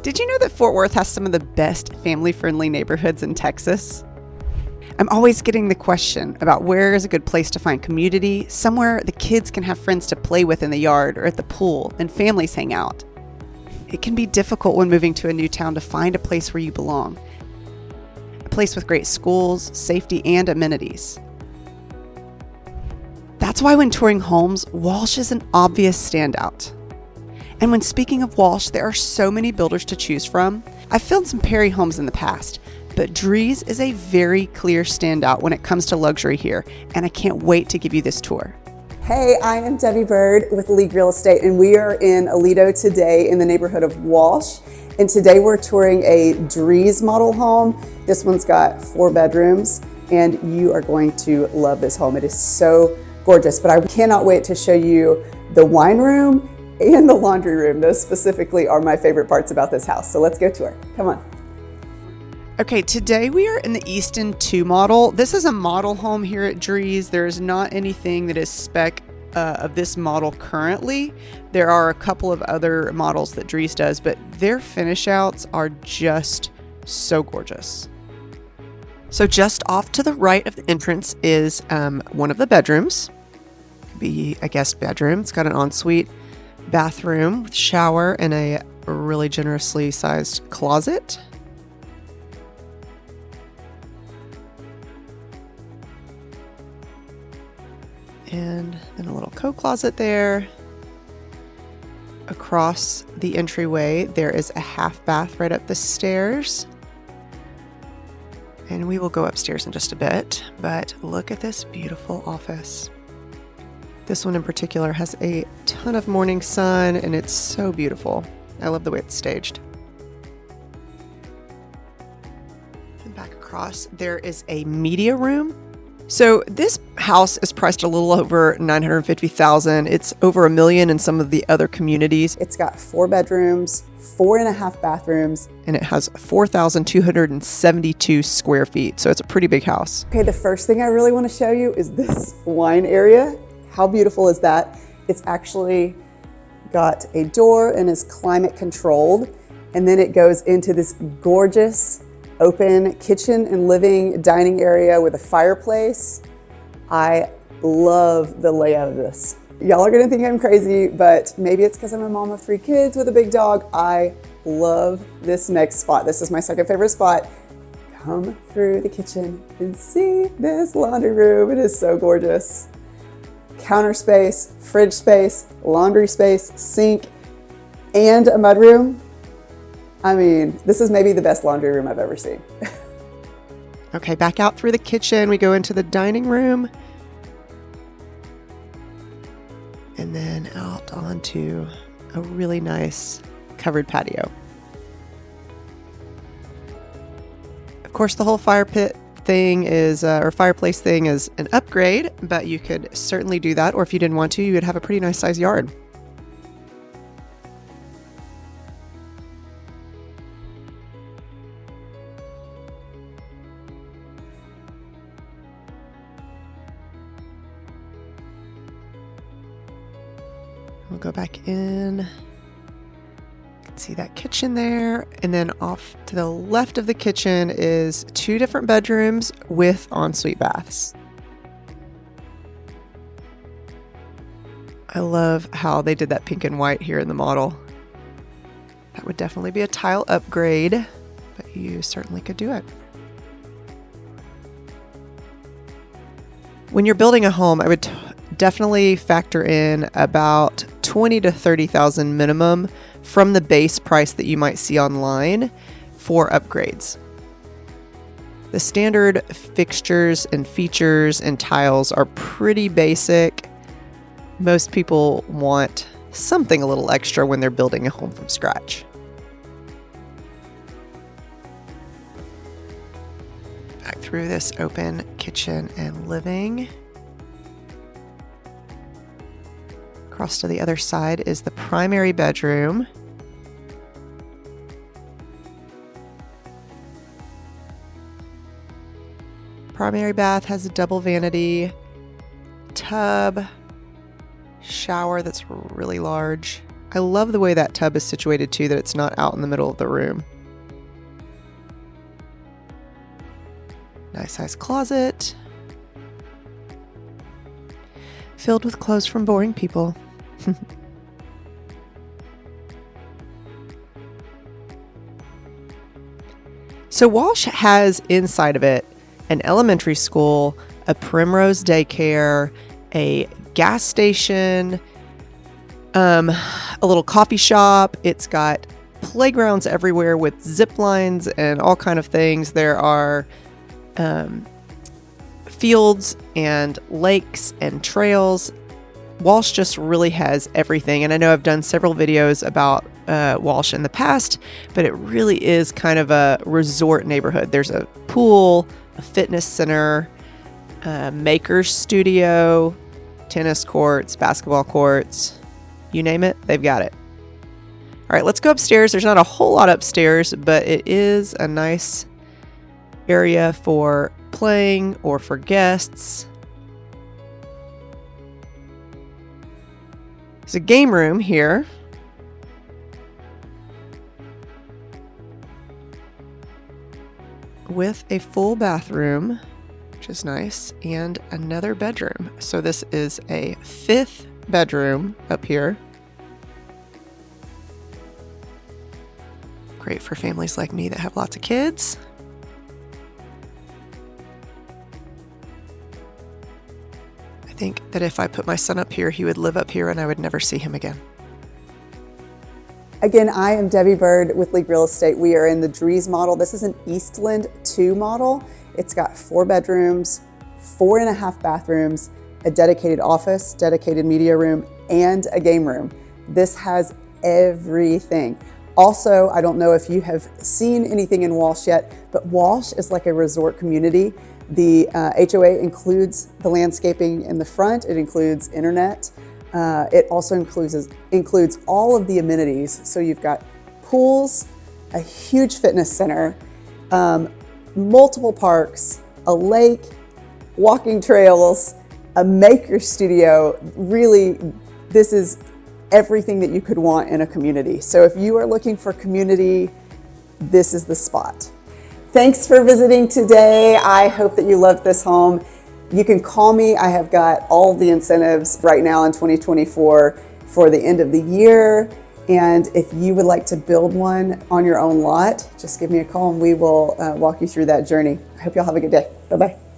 Did you know that Fort Worth has some of the best family-friendly neighborhoods in Texas? I'm always getting the question about where is a good place to find community, somewhere the kids can have friends to play with in the yard or at the pool and families hang out. It can be difficult when moving to a new town to find a place where you belong. A place with great schools, safety, and amenities. That's why when touring homes, Walsh is an obvious standout. And when speaking of Walsh, there are so many builders to choose from. I've filmed some Perry homes in the past, but Drees is a very clear standout when it comes to luxury here, and I can't wait to give you this tour. Hey, I am Debbie Bird with League Real Estate, and we are in ALEDO today in the neighborhood of Walsh. And today we're touring a Drees model home. This one's got 4 bedrooms, and you are going to love this home. It is so gorgeous, but I cannot wait to show you the wine room and the laundry room. Those specifically are my favorite parts about this house. So let's go tour. Come on. Okay, today we are in the Eastland 2 model. This is a model home here at Drees. There is not anything that is spec of this model currently. There are a couple of other models that Drees does, but their finish outs are just so gorgeous. So just off to the right of the entrance is one of the bedrooms, be a guest bedroom. It's got an ensuite bathroom with shower and a really generously sized closet. And then a little coat closet there. Across the entryway, there is a half bath right up the stairs. And we will go upstairs in just a bit, but look at this beautiful office. This one in particular has a ton of morning sun and it's so beautiful. I love the way it's staged. And back across, there is a media room. So this house is priced a little over $950,000. It's over $1 million in some of the other communities. It's got 4 bedrooms, 4.5 bathrooms. And it has 4,272 square feet. So it's a pretty big house. Okay, the first thing I really want to show you is this wine area. How beautiful is that? It's actually got a door and is climate controlled. And then it goes into this gorgeous open kitchen and living dining area with a fireplace. I love the layout of this. Y'all are gonna think I'm crazy, but maybe it's because I'm a mom of 3 kids with a big dog. I love this next spot. This is my second favorite spot. Come through the kitchen and see this laundry room. It is so gorgeous. Counter space, fridge space, laundry space, sink, and a mudroom. I mean, this is maybe the best laundry room I've ever seen. Okay, back out through the kitchen, we go into the dining room. And then out onto a really nice covered patio. Of course, the whole fire pit thing is, or fireplace thing is an upgrade, but you could certainly do that. Or if you didn't want to, you would have a pretty nice size yard. We'll go back in. You can see that kitchen there. And then off to the left of the kitchen is 2 different bedrooms with ensuite baths. I love how they did that pink and white here in the model. That would definitely be a tile upgrade, but you certainly could do it. When you're building a home, I would definitely factor in about $20,000 to $30,000 minimum from the base price that you might see online for upgrades. The standard fixtures and features and tiles are pretty basic. Most people want something a little extra when they're building a home from scratch. Back through this open kitchen and living. Across to the other side is the primary bedroom. Primary bath has a double vanity, tub, shower that's really large. I love the way that tub is situated too, that it's not out in the middle of the room. Nice size closet. Filled with clothes from boring people. So Walsh has inside of it an elementary school, a Primrose daycare, a gas station, a little coffee shop. It's got playgrounds everywhere with zip lines and all kind of things. There are fields and lakes and trails. Walsh just really has everything. And I know I've done several videos about Walsh in the past, but it really is kind of a resort neighborhood. There's a pool, a fitness center, a maker's studio, tennis courts, basketball courts, you name it, they've got it. All right, let's go upstairs. There's not a whole lot upstairs, but it is a nice area for playing or for guests. There's a game room here. With a full bathroom, which is nice, and another bedroom. So this is a 5th bedroom up here. Great for families like me that have lots of kids. I think that if I put my son up here, he would live up here and I would never see him again. Again, I am Debbie Bird with League Real Estate. We are in the Drees model. This is an Eastland 2 model. It's got 4 bedrooms, 4.5 bathrooms, a dedicated office, dedicated media room, and a game room. This has everything. Also, I don't know if you have seen anything in Walsh yet, but Walsh is like a resort community. The HOA includes the landscaping in the front. It includes internet. It also includes all of the amenities. So you've got pools, a huge fitness center, multiple parks, a lake, walking trails, a maker studio. Really, this is everything that you could want in a community. So if you are looking for community, this is the spot. Thanks for visiting today. I hope that you loved this home. You can call me. I have got all the incentives right now in 2024 for the end of the year. And if you would like to build one on your own lot, just give me a call and we will walk you through that journey. I hope y'all have a good day. Bye-bye.